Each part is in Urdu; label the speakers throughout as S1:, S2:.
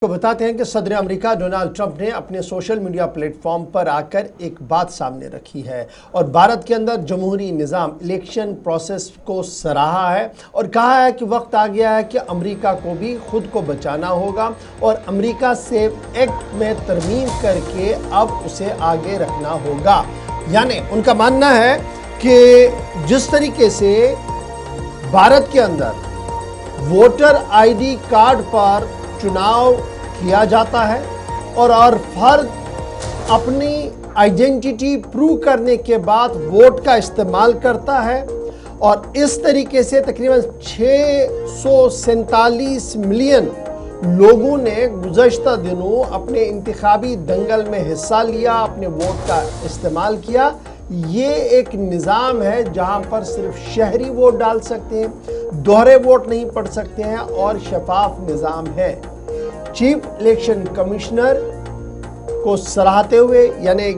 S1: کو بتاتے ہیں کہ صدر امریکہ ڈونالڈ ٹرمپ نے اپنے سوشل میڈیا پلیٹ فارم پر آ کر ایک بات سامنے رکھی ہے اور بھارت کے اندر جمہوری نظام الیکشن پروسیس کو سراہا ہے اور کہا ہے کہ وقت آ گیا ہے کہ امریکہ کو بھی خود کو بچانا ہوگا اور امریکہ سیو ایکٹ میں ترمیم کر کے اب اسے آگے رکھنا ہوگا۔ یعنی ان کا ماننا ہے کہ جس طریقے سے بھارت کے اندر ووٹر آئی ڈی کارڈ پر چناؤ کیا جاتا ہے اور فرد اپنی آئیڈینٹی پروو کرنے کے بعد ووٹ کا استعمال کرتا ہے اور اس طریقے سے تقریباً 647 ملین لوگوں نے گزشتہ دنوں اپنے انتخابی دنگل میں حصہ لیا، اپنے ووٹ کا استعمال کیا۔ یہ ایک نظام ہے جہاں پر صرف شہری ووٹ ڈال سکتے ہیں، دوہرے ووٹ نہیں پڑ سکتے ہیں اور شفاف نظام ہے۔ چیف الیکشن کمشنر کو سراہتے ہوئے، یعنی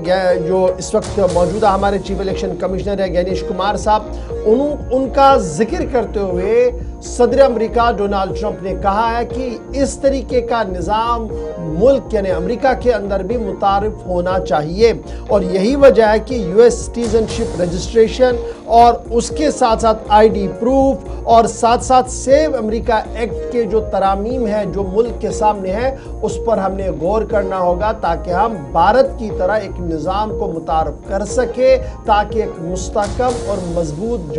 S1: جو اس وقت موجودہ ہمارے چیف الیکشن کمشنر ہے گنیش کمار صاحب، ان کا ذکر کرتے ہوئے صدر امریکہ ڈونالڈ ٹرمپ نے کہا ہے کہ اس طریقے کا نظام ملک یعنی امریکہ کے اندر بھی متعارف ہونا چاہیے اور یہی وجہ ہے کہ یو ایس سٹیزن شپ رجسٹریشن اور اس کے ساتھ ساتھ آئی ڈی پروف اور ساتھ ساتھ سیو امریکہ ایکٹ کے جو ترامیم ہیں جو ملک کے سامنے ہیں اس پر ہم نے غور کرنا ہوگا تاکہ ہم بھارت کی طرح ایک نظام کو متعارف کر سکے، تاکہ ایک مستحکم اور مضبوط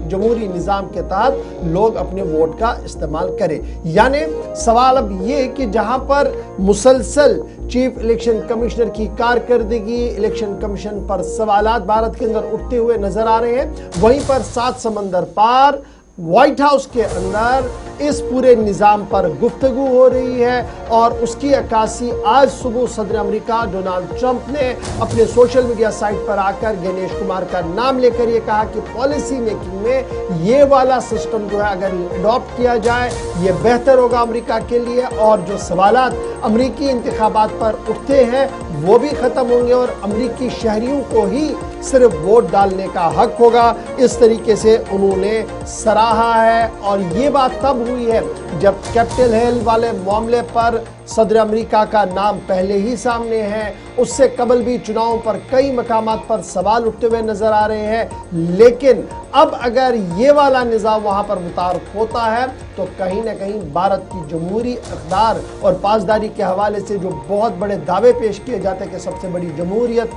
S1: جمہوری نظام کے تحت لوگ اپنے ووٹ کا استعمال کریں۔ یعنی سوال اب یہ کہ جہاں پر مسلسل چیف الیکشن کمشنر کی کارکردگی، الیکشن کمیشن پر سوالات بھارت کے اندر اٹھتے ہوئے نظر آ رہے ہیں، وہیں پر سات سمندر پار وائٹ ہاؤس کے اندر اس پورے نظام پر گفتگو ہو رہی ہے اور اس کی عکاسی آج صبح صدر امریکہ ڈونالڈ ٹرمپ نے اپنے سوشل میڈیا سائٹ پر آ کر گنیش کمار کا نام لے کر یہ کہا کہ پالیسی میکنگ میں یہ والا سسٹم جو ہے اگر اڈاپٹ کیا جائے یہ بہتر ہوگا امریکہ کے لیے اور جو سوالات امریکی انتخابات پر اٹھتے ہیں وہ بھی ختم ہوں گے اور امریکی شہریوں کو ہی صرف ووٹ ڈالنے کا حق ہوگا۔ اس طریقے سے انہوں نے سراہا ہے اور یہ بات تب ہوئی ہے جب کیپٹل ہل والے معاملے پر صدر امریکہ کا نام پہلے ہی سامنے ہے، اس سے قبل بھی چناؤں پر کئی مقامات پر سوال اٹھتے ہوئے نظر آ رہے ہیں، لیکن اب اگر یہ والا نظام وہاں پر متعارف ہوتا ہے تو کہیں نہ کہیں بھارت کی جمہوری اقدار اور پاسداری کے حوالے سے جو بہت بڑے دعوے پیش کیے جاتے ہیں کہ سب سے بڑی جمہوریت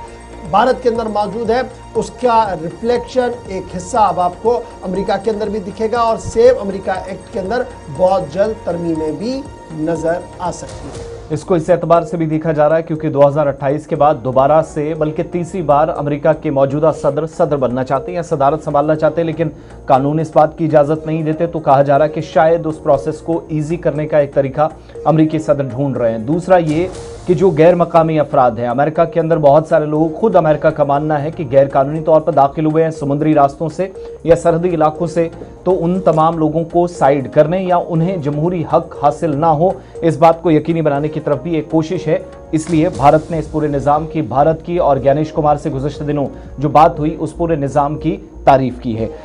S1: بھارت کے اندر موجود ہے، اس کا ریفلیکشن ایک حصہ اب آپ کو امریکہ کے اندر بھی دکھے گا اور سیو امریکہ ایکٹ کے اندر بہت جلد ترمیمیں بھی نظر آ سکتی ہیں۔
S2: اس کو اس اعتبار سے بھی دیکھا جا رہا ہے کیونکہ 2028 کے بعد دوبارہ سے بلکہ تیسری بار امریکہ کے موجودہ صدر بننا چاہتے ہیں یا صدارت سنبھالنا چاہتے ہیں، لیکن قانون اس بات کی اجازت نہیں دیتے، تو کہا جا رہا ہے کہ شاید اس پروسیس کو ایزی کرنے کا ایک طریقہ امریکی صدر ڈھونڈ رہے ہیں۔ دوسرا یہ کہ جو غیر مقامی افراد ہیں امریکہ کے اندر، بہت سارے لوگ خود امریکہ کا ماننا ہے کہ غیر قانونی طور پر داخل ہوئے ہیں سمندری راستوں سے یا سرحدی علاقوں سے، تو ان تمام لوگوں کو سائیڈ کرنے یا انہیں جمہوری حق حاصل نہ ہو اس بات کو یقینی بنانے کی طرف بھی ایک کوشش ہے۔ اس لیے بھارت نے اس پورے نظام کی، بھارت کی اور گنیش کمار سے گزشتہ دنوں جو بات ہوئی اس پورے نظام کی تعریف کی ہے۔